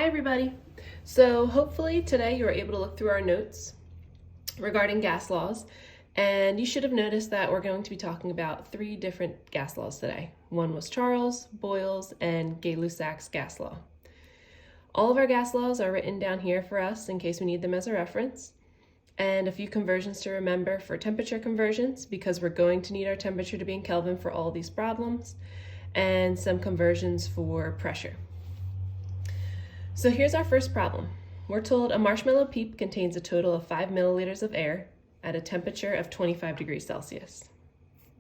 Hi everybody. So hopefully today you were able to look through our notes regarding gas laws, and you should have noticed that we're going to be talking about 3 different gas laws today. One was Charles, Boyle's, and Gay-Lussac's gas law. All of our gas laws are written down here for us in case we need them as a reference, and a few conversions to remember for temperature conversions because we're going to need our temperature to be in Kelvin for all these problems, and some conversions for pressure. So here's our first problem. We're told a marshmallow peep contains a total of 5 milliliters of air at a temperature of 25 degrees Celsius.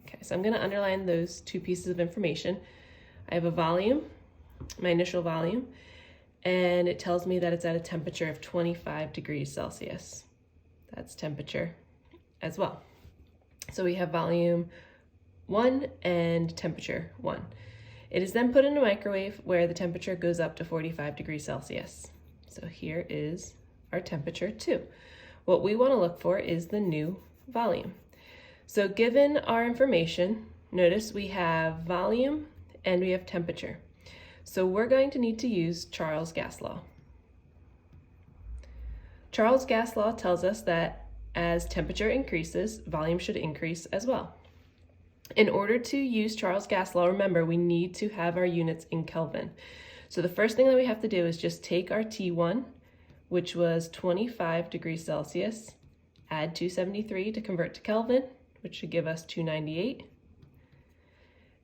Okay, so I'm going to underline those 2 pieces of information. I have a volume, my initial volume, and it tells me that it's at a temperature of 25 degrees Celsius. That's temperature as well. So we have volume 1 and temperature 1. It is then put in a microwave where the temperature goes up to 45 degrees Celsius. So here is our temperature 2. What we want to look for is the new volume. So given our information, notice we have volume and we have temperature. So we're going to need to use Charles' gas law. Charles' gas law tells us that as temperature increases, volume should increase as well. In order to use Charles' gas law, remember, we need to have our units in Kelvin. So the first thing that we have to do is just take our T1, which was 25 degrees Celsius, add 273 to convert to Kelvin, which should give us 298,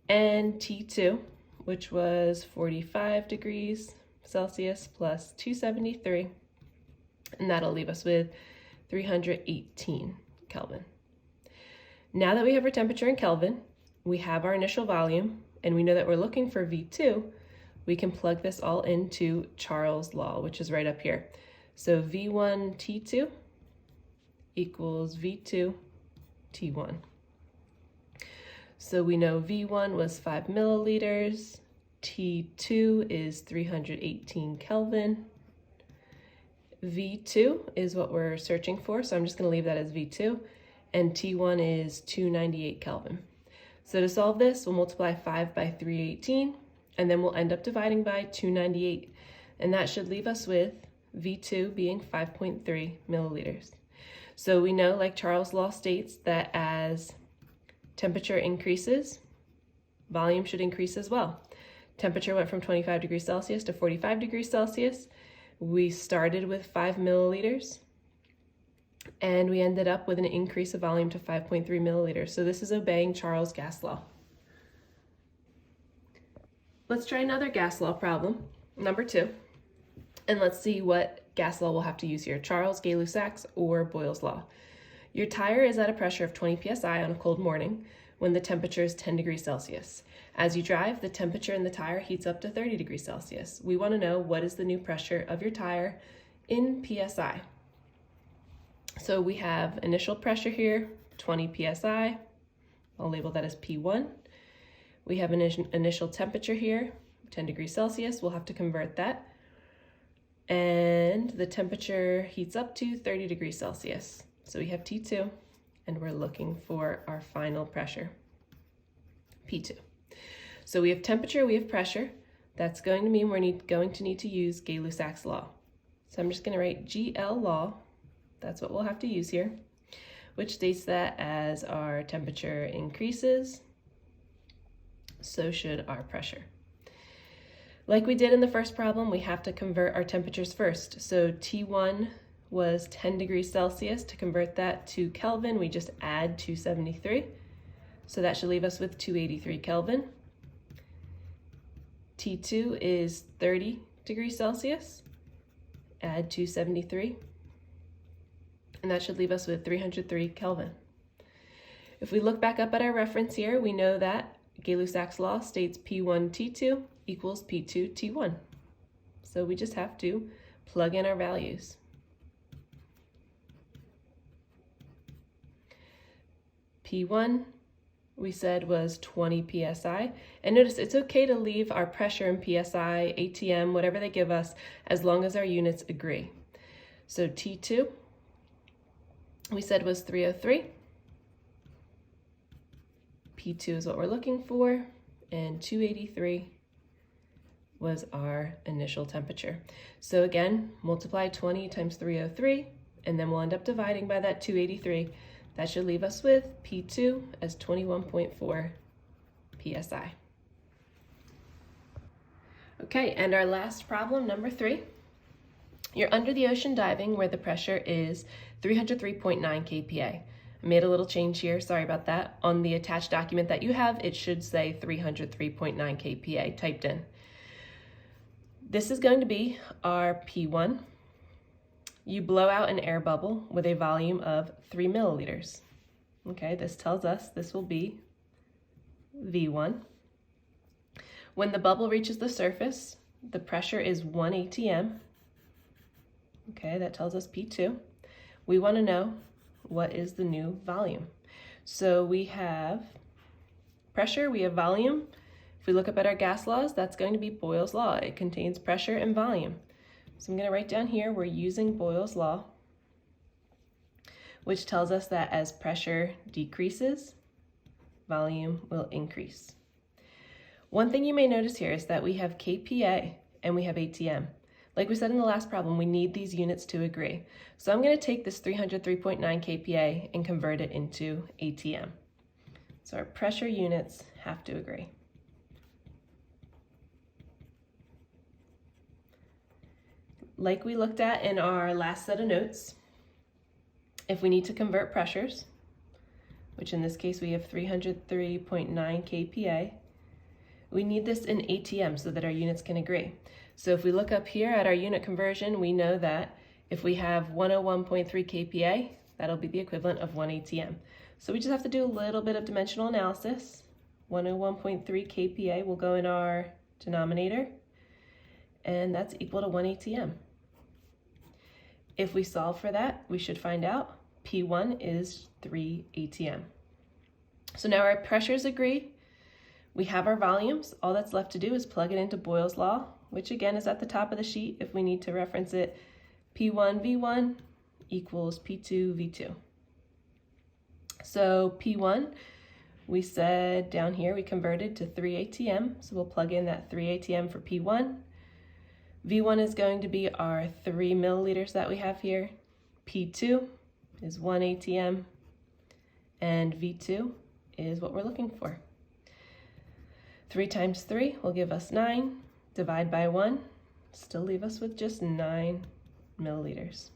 and T2, which was 45 degrees Celsius plus 273, and that'll leave us with 318 Kelvin. Now that we have our temperature in Kelvin, we have our initial volume, and we know that we're looking for V2, we can plug this all into Charles' law, which is right up here. So V1 T2 equals V2 T1. So we know V1 was 5 milliliters, T2 is 318 Kelvin, V2 is what we're searching for, so I'm just going to leave that as V2, and T1 is 298 Kelvin. So to solve this, we'll multiply 5 by 318, and then we'll end up dividing by 298, and that should leave us with V2 being 5.3 milliliters. So we know, like Charles' law states, that as temperature increases, volume should increase as well. Temperature went from 25 degrees Celsius to 45 degrees Celsius. We started with 5 milliliters, and we ended up with an increase of volume to 5.3 milliliters. So this is obeying Charles' gas law. Let's try another gas law problem, number 2, and let's see what gas law we'll have to use here, Charles, Gay-Lussac's, or Boyle's law. Your tire is at a pressure of 20 psi on a cold morning when the temperature is 10 degrees Celsius. As you drive, the temperature in the tire heats up to 30 degrees Celsius. We want to know what is the new pressure of your tire in psi. So we have initial pressure here, 20 psi. I'll label that as P1. We have an initial temperature here, 10 degrees Celsius. We'll have to convert that. And the temperature heats up to 30 degrees Celsius. So we have T2, and we're looking for our final pressure, P2. So we have temperature, we have pressure. That's going to mean we're going to need to use Gay-Lussac's law. So I'm just going to write GL law. That's what we'll have to use here, which states that as our temperature increases, so should our pressure. Like we did in the first problem, we have to convert our temperatures first. So T1 was 10 degrees Celsius. To convert that to Kelvin, we just add 273. So that should leave us with 283 Kelvin. T2 is 30 degrees Celsius. Add 273. And that should leave us with 303 Kelvin. If we look back up at our reference here, we know that Gay-Lussac's law states P1 T2 equals P2 T1. So we just have to plug in our values. P1 we said was 20 psi, and notice it's okay to leave our pressure in psi, ATM, whatever they give us, as long as our units agree. So T2 we said was 303. P2 is what we're looking for, and 283 was our initial temperature. So again, multiply 20 times 303, and then we'll end up dividing by that 283. That should leave us with P2 as 21.4 psi. Okay, and our last problem, number 3. You're under the ocean diving where the pressure is 303.9 kPa. I made a little change here, sorry about that. On the attached document that you have, it should say 303.9 kPa typed in. This is going to be our P1. You blow out an air bubble with a volume of 3 milliliters. Okay, this tells us this will be V1. When the bubble reaches the surface, the pressure is 1 atm. Okay, that tells us P2. We want to know what is the new volume. So we have pressure, we have volume. If we look up at our gas laws, that's going to be Boyle's law. It contains pressure and volume. So I'm going to write down here, we're using Boyle's law, which tells us that as pressure decreases, volume will increase. One thing you may notice here is that we have kPa and we have atm. Like we said in the last problem, we need these units to agree. So I'm going to take this 303.9 kPa and convert it into atm. So our pressure units have to agree. Like we looked at in our last set of notes, if we need to convert pressures, which in this case we have 303.9 kPa, we need this in atm so that our units can agree. So if we look up here at our unit conversion, we know that if we have 101.3 kPa, that'll be the equivalent of 1 atm. So we just have to do a little bit of dimensional analysis. 101.3 kPa will go in our denominator, and that's equal to 1 atm. If we solve for that, we should find out P1 is 3 atm. So now our pressures agree. We have our volumes. All that's left to do is plug it into Boyle's law, which again is at the top of the sheet if we need to reference it. P1 V1 equals P2 V2. So P1, we said down here we converted to 3 atm, so we'll plug in that 3 atm for P1. V1 is going to be our 3 milliliters that we have here. P2 is 1 atm, and V2 is what we're looking for. 3 times 3 will give us 9. Divide by 1, still leave us with just 9 milliliters.